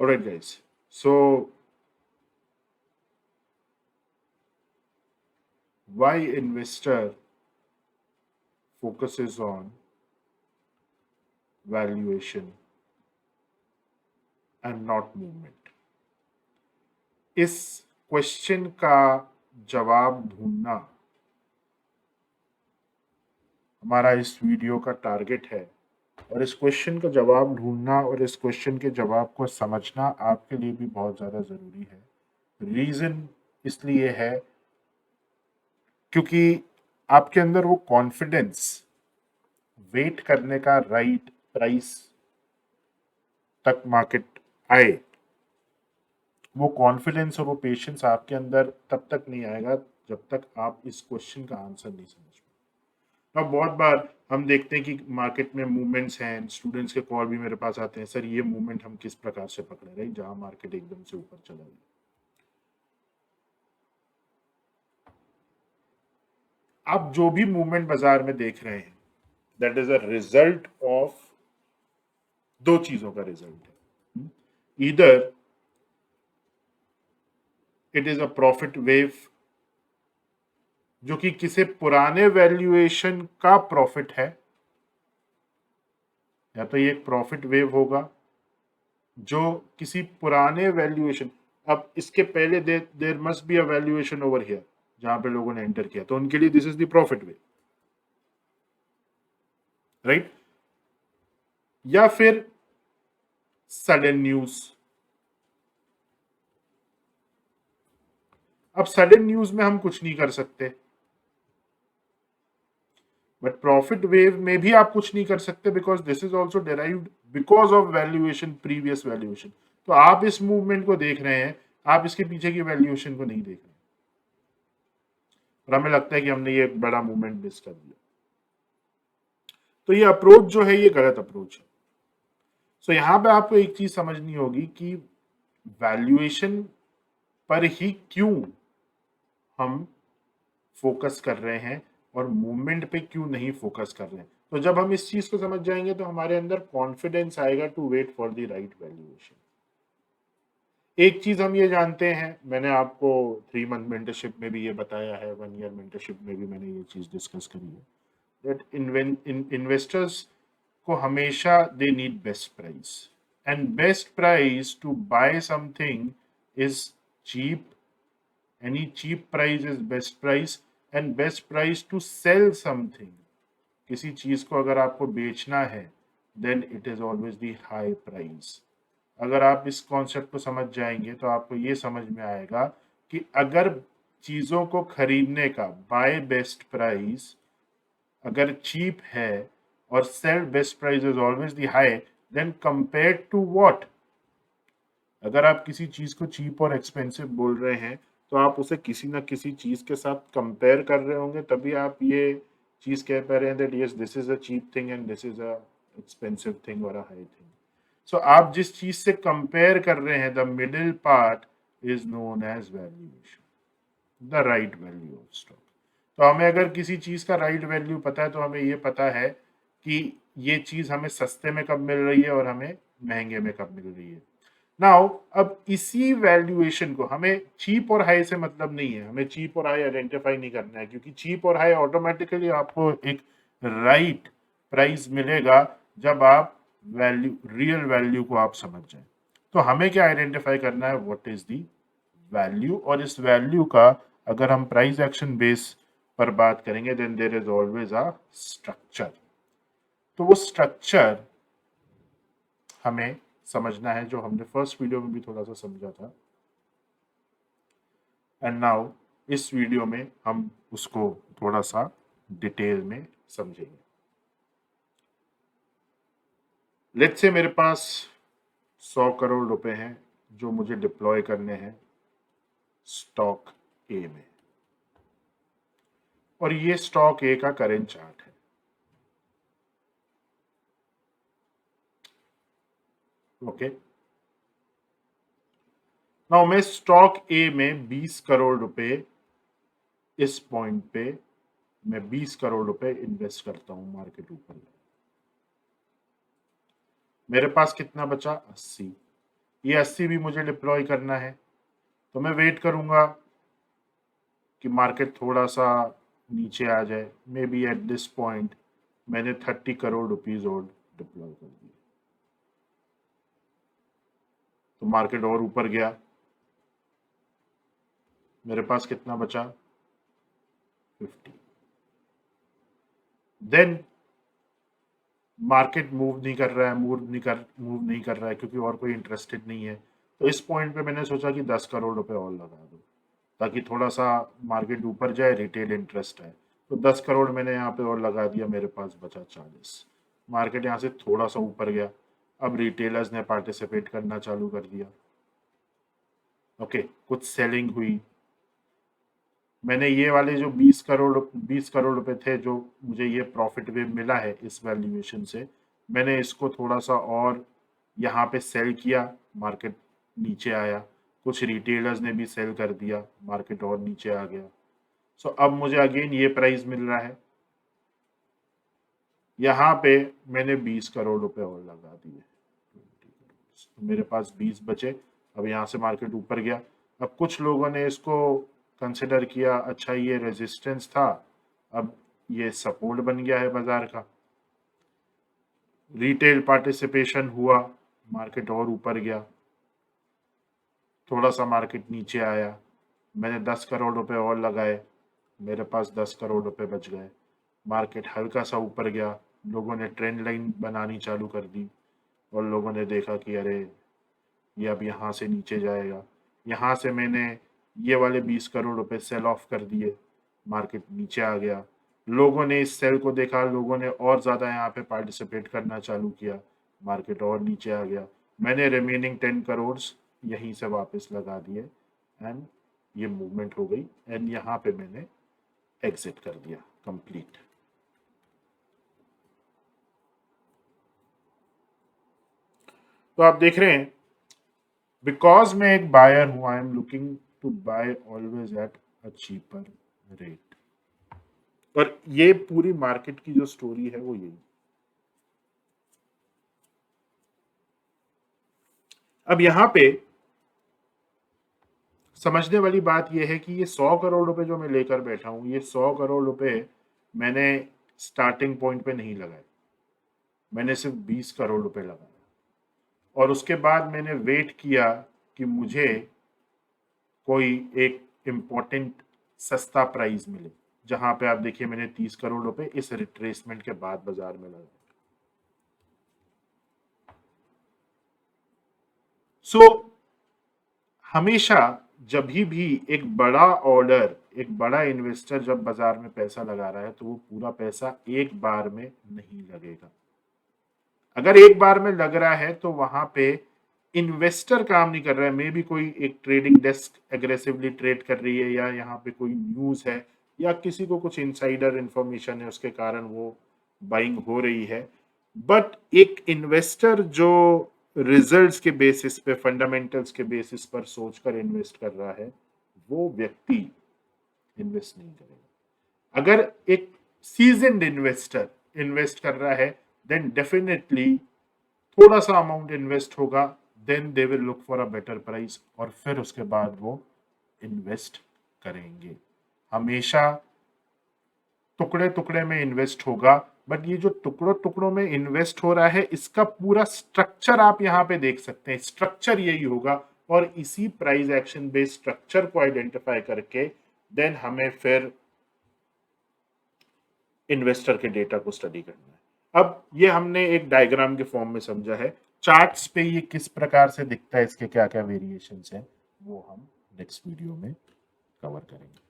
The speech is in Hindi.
Alright, guys. So, why investor focuses on valuation and not movement? इस क्वेश्चन का जवाब ढूंढना हमारा इस वीडियो का टारगेट है, और इस क्वेश्चन का जवाब ढूंढना और इस क्वेश्चन के जवाब को समझना आपके लिए भी बहुत ज़्यादा ज़रूरी है। रीज़न इसलिए है क्योंकि आपके अंदर वो कॉन्फिडेंस, वेट करने का, राइट प्राइस तक मार्केट आए, वो कॉन्फिडेंस और वो पेशेंस आपके अंदर तब तक नहीं आएगा जब तक आप इस क्वेश्चन का आंसर नहीं समझ पाए। अब बहुत बार हम देखते हैं कि मार्केट में मूवमेंट्स हैं, स्टूडेंट्स के कॉल भी मेरे पास आते हैं, सर ये मूवमेंट हम किस प्रकार से पकड़े, राइट, जहां मार्केट एकदम से ऊपर चला गया। आप जो भी मूवमेंट बाजार में देख रहे हैं, that is a result of दो चीजों का रिजल्ट है। इधर it is a profit wave, जो कि किसी पुराने वैल्यूएशन का प्रॉफिट है, या तो ये एक प्रॉफिट वेव होगा जो किसी पुराने वैल्यूएशन, अब इसके पहले there must be a valuation over here जहां पे लोगों ने एंटर किया, तो उनके लिए this is the profit wave, right. या फिर सडन न्यूज। अब सडन न्यूज में हम कुछ नहीं कर सकते, बट प्रॉफिट वेव में भी आप कुछ नहीं कर सकते, because this is also derived because of valuation, previous valuation. तो आप इस मूवमेंट को देख रहे हैं, आप इसके पीछे की वैल्यूएशन को नहीं देख रहे, और हमें लगता है कि हमने ये बड़ा मूवमेंट मिस कर दिया। तो ये अप्रोच जो है, ये गलत अप्रोच है। सो यहां पे आपको एक चीज समझनी होगी कि वैल्यूएशन पर ही क्यों हम फोकस कर रहे हैं और मूवमेंट पे क्यों नहीं फोकस कर रहे हैं। तो जब हम इस चीज को समझ जाएंगे तो हमारे अंदर कॉन्फिडेंस आएगा to wait for the right valuation. एक चीज हम ये जानते हैं, मैंने आपको 3 मंथ मेंटरशिप में भी ये बताया है, 1 ईयर मेंटरशिप में भी मैंने ये चीज डिस्कस करी है, दैट इन्वेस्टर्स को हमेशा they need best price, and best price to buy something is cheap. Any cheap price is best price, and best price to sell something. किसी चीज को अगर आपको बेचना है, then it is always the high price. अगर आप इस कॉन्सेप्ट को समझ जाएंगे तो आपको ये समझ में आएगा कि अगर चीजों को खरीदने का बाय बेस्ट प्राइस अगर चीप है और sell best price is always the high, then compare to what. अगर आप किसी चीज को चीप और एक्सपेंसिव बोल रहे हैं, तो आप उसे किसी ना किसी चीज के साथ कंपेयर कर रहे होंगे, तभी आप ये चीज कह पा रहे हैं that yes this is a cheap thing and this is a expensive thing और अ हाई थिंग। सो आप जिस चीज से कंपेयर कर रहे हैं, the middle part is known as valuation, the right value of stock. तो हमें अगर किसी चीज का राइट वैल्यू पता है, तो हमें ये पता है कि ये चीज हमें सस्ते में कब मिल रही है और हमें महंगे में कब मिल रही है। नाउ अब इसी वैल्यूएशन को, हमें चीप और हाई से मतलब नहीं है, हमें चीप और हाई आइडेंटिफाई नहीं करना है, क्योंकि चीप और हाई ऑटोमेटिकली आपको एक राइट प्राइस मिलेगा जब आप वैल्यू, रियल वैल्यू को आप समझ जाए। तो हमें क्या आइडेंटिफाई करना है, व्हाट इज दी वैल्यू, और इस वैल्यू का अगर हम प्राइस एक्शन बेस पर बात करेंगे, then there is always a structure. तो वो स्ट्रक्चर हमें समझना है, जो हमने फर्स्ट वीडियो में भी थोड़ा सा समझा था, एंड नाउ इस वीडियो में हम उसको थोड़ा सा डिटेल में समझेंगे। लेट्स से मेरे पास 100 करोड़ रुपए हैं जो मुझे डिप्लॉय करने हैं स्टॉक ए में, और ये स्टॉक ए का करेंट चार्ट है। ओके, नाउ मैं स्टॉक ए में 20 करोड़ रुपए, इस पॉइंट पे मैं 20 करोड़ रुपए इन्वेस्ट करता हूं, मार्केट ऊपर, मेरे पास कितना बचा, 80। ये 80 भी मुझे डिप्लॉय करना है, तो मैं वेट करूंगा कि मार्केट थोड़ा सा नीचे आ जाए। May be at this point मैंने 30 करोड़ रुपीज और डिप्लॉय कर दिए, तो मार्केट और ऊपर गया, मेरे पास कितना बचा, 50। देन मार्केट मूव नहीं कर रहा है, मूव नहीं कर रहा है क्योंकि और कोई इंटरेस्टेड नहीं है। तो इस पॉइंट पे मैंने सोचा कि 10 करोड़ रुपए और लगा दूं ताकि थोड़ा सा मार्केट ऊपर जाए, रिटेल इंटरेस्ट है। तो 10 करोड़ मैंने यहाँ पे और लगा दिया, मेरे पास बचा 40। मार्केट यहाँ से थोड़ा सा ऊपर गया, अब रिटेलर्स ने पार्टिसिपेट करना चालू कर दिया। ओके, कुछ सेलिंग हुई। मैंने ये वाले जो 20 करोड़ रुपए थे जो मुझे ये प्रॉफिट भी मिला है इस वैल्यूएशन से, मैंने इसको थोड़ा सा और यहाँ पे सेल किया, मार्केट नीचे आया। कुछ रिटेलर्स ने भी सेल कर दिया, मार्केट और नीचे आ गया। सो अब मुझे अगेन ये प्राइस मिल रहा है, यहाँ पे मैंने 20 करोड़ रुपए और लगा दिए, तो मेरे पास 20 बचे। अब यहाँ से मार्केट ऊपर गया, अब कुछ लोगों ने इसको कंसिडर किया, अच्छा ये रेजिस्टेंस था, अब ये सपोर्ट बन गया है बाजार का। रिटेल पार्टिसिपेशन हुआ, मार्केट और ऊपर गया, थोड़ा सा मार्केट नीचे आया, मैंने 10 करोड़ रुपए और लगाए, मेरे पास 10 करोड़ रुपए बच गए। मार्केट हल्का सा ऊपर गया, लोगों ने ट्रेंड लाइन बनानी चालू कर दी और लोगों ने देखा कि अरे ये अब यहाँ से नीचे जाएगा। यहाँ से मैंने ये वाले 20 करोड़ रुपए सेल ऑफ कर दिए, मार्केट नीचे आ गया। लोगों ने इस सेल को देखा, लोगों ने और ज़्यादा यहाँ पे पार्टिसिपेट करना चालू किया, मार्केट और नीचे आ गया। मैंने रिमेनिंग 10 करोड़ यहीं से वापस लगा दिए एंड ये मूवमेंट हो गई एंड यहाँ पे मैंने एग्जिट कर दिया कंप्लीट। तो आप देख रहे हैं, बिकॉज मैं एक बायर हूं, I am looking to buy always at a cheaper rate. और ये पूरी मार्केट की जो स्टोरी है वो यही। अब यहां पे समझने वाली बात यह है कि ये 100 करोड़ रुपए जो मैं लेकर बैठा हूं, ये 100 करोड़ रुपए मैंने स्टार्टिंग पॉइंट पे नहीं लगाए, मैंने सिर्फ 20 करोड़ रुपए लगाए और उसके बाद मैंने वेट किया कि मुझे कोई एक इम्पोर्टेंट सस्ता प्राइस मिले, जहां पे आप देखिए मैंने 30 करोड़ रुपए इस रिट्रेसमेंट के बाद बाजार में लगाए। सो हमेशा जब भी एक बड़ा ऑर्डर, एक बड़ा इन्वेस्टर जब बाजार में पैसा लगा रहा है तो वो पूरा पैसा एक बार में नहीं लगेगा। अगर एक बार में लग रहा है तो वहां पे इन्वेस्टर काम नहीं कर रहा है, मे बी कोई एक ट्रेडिंग डेस्क एग्रेसिवली ट्रेड कर रही है, या यहाँ पे कोई न्यूज है, या किसी को कुछ इनसाइडर इंफॉर्मेशन है उसके कारण वो बाइंग हो रही है। बट एक इन्वेस्टर जो रिजल्ट्स के बेसिस पे, फंडामेंटल्स के बेसिस पर सोचकर इन्वेस्ट कर रहा है, वो व्यक्ति इन्वेस्ट नहीं करेगा। अगर एक सीजनड इन्वेस्टर इन्वेस्ट कर रहा है देन डेफिनेटली थोड़ा सा अमाउंट इन्वेस्ट होगा, then they will look for a better price और फिर उसके बाद वो इन्वेस्ट करेंगे। हमेशा टुकड़े टुकड़े में इन्वेस्ट होगा, बट ये जो टुकड़ों टुकड़ों में इन्वेस्ट हो रहा है इसका पूरा स्ट्रक्चर आप यहाँ पे देख सकते हैं। स्ट्रक्चर यही होगा और इसी प्राइस एक्शन बेस्ड स्ट्रक्चर को आइडेंटिफाई करके देन हमें फिर इन्वेस्टर के डेटा को स्टडी करना है। अब ये हमने एक डायग्राम के फॉर्म में समझा है, चार्ट्स पे ये किस प्रकार से दिखता है, इसके क्या क्या वेरिएशंस हैं, वो हम नेक्स्ट वीडियो में कवर करेंगे।